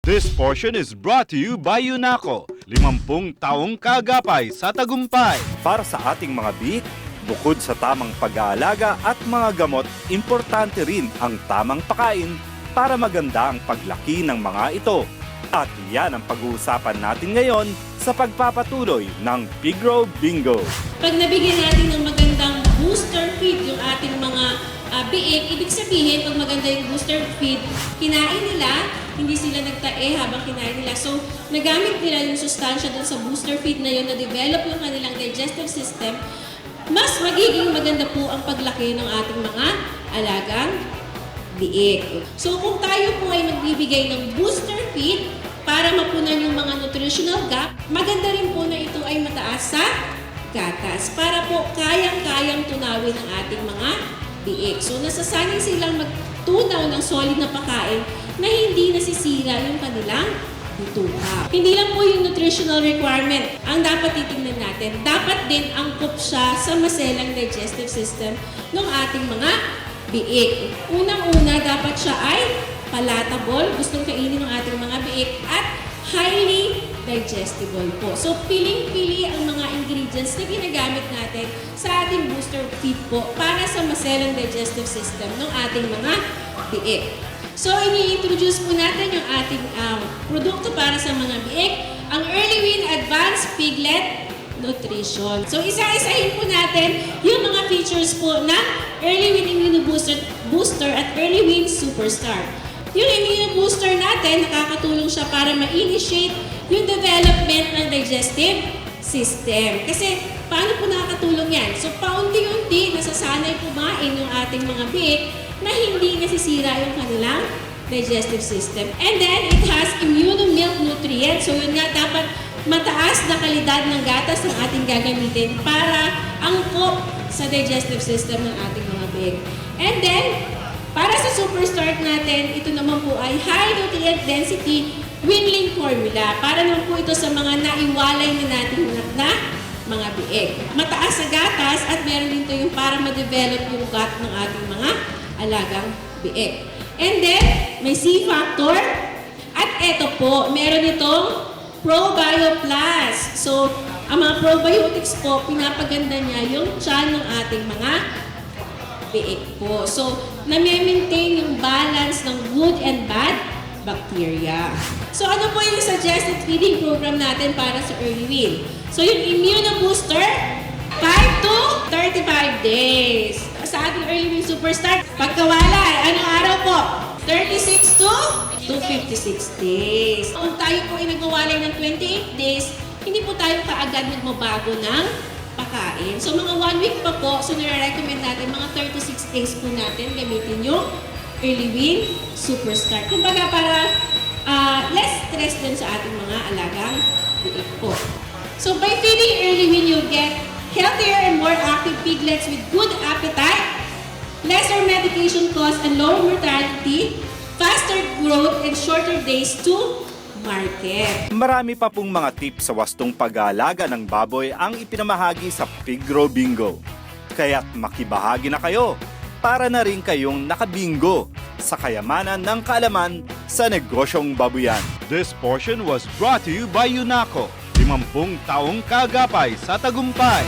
This portion is brought to you by UNACO, 50 taong kaagapay sa tagumpay. Para sa ating mga biik, bukod sa tamang pag-aalaga at mga gamot, importante rin ang tamang pakain para maganda ang paglaki ng mga ito. At yan ang pag-uusapan natin ngayon sa pagpapatuloy ng Piggrow Bingo. Pag nabigyan natin ng magandang booster feed yung ating mga biik, ibig sabihin, pag maganda yung booster feed, kinain nila, hindi sila nagtae habang kinain nila. So, nagamit nila yung sustansya dun sa booster feed na yun, na-develop yung kanilang digestive system, mas magiging maganda po ang paglaki ng ating mga alagang biik. So, kung tayo po ay magbibigay ng booster feed para mapunan yung mga nutritional gap, maganda rin po na ito ay mataas sa gatas para po kayang-kayang tunawin ang ating mga biik. So, nasasanay silang magtunaw ng solid na pagkain na hindi nasisira yung kanilang bituka. Hindi lang po yung nutritional requirement ang dapat titingnan natin. Dapat din angkop siya sa maselang digestive system ng ating mga biik. Unang-una, dapat siya ay palatable, gustong kainin ng ating mga biik, at highly digestible po. So, piling-pili ang mga ingredients na ginagamit natin sa ating booster feed po para sa maselang digestive system ng ating mga biik. So, ini-introduce po natin yung ating produkto para sa mga biik, ang Early Win Advanced Piglet Nutrition. So, isa-isahin po natin yung mga features po na Early Win Immunobooster at Early Win Superstar. Yung Immunobooster natin, nakakatulong siya para ma-initiate yung development ng digestive system. Kasi, paano po nakakatulong yan? So, paunti-unti, nasasanay kumain yung ating mga biik na hindi nasisira yung kanilang digestive system. And then, it has immunomilk nutrients. So, yun nga, dapat mataas na kalidad ng gatas ang ating gagamitin para angkop sa digestive system ng ating mga biik. And then, para sa Superstart natin, ito naman po ay high nutrient density Winling formula. Para naman po ito sa mga naiwalay na natin na mga biik. Mataas sa gatas at meron din ito yung para ma-develop yung gut ng ating mga alagang biik. And then, may C factor. At ito po, meron itong Probio Plus. So, ang mga probiotics po, pinapaganda niya yung tiyan ng ating mga biik po. So, na-maintain yung balance ng good and bad bacteria. So, ano po yung suggested feeding program natin para sa Early Win? So, yung Immunobooster, 5 to 35 days. Sa ating Early Win Superstar, pagkawalay, anong araw po? 36 to 256 days. Kung tayo po ay nagwawalay ng 28 days, hindi po tayo kaagad magmabago ng pakain. So, mga 1 week pa po, so nire-recommend natin mga 36 days po natin gamitin yung Early Win Superstar. Kumbaga para less stress din sa ating mga alagang biik po. So, by feeding Early Win, you'll get healthier and more active piglets with good appetite, lesser medication costs and lower mortality, faster growth, and shorter days to market. Marami pa pong mga tips sa wastong pag-aalaga ng baboy ang ipinamahagi sa Piggrow Bingo. Kaya't makibahagi na kayo para na rin kayong nakabingo sa kayamanan ng kaalaman sa negosyong babuyan. This portion was brought to you by UNACO, 50 taong kaagapay sa tagumpay.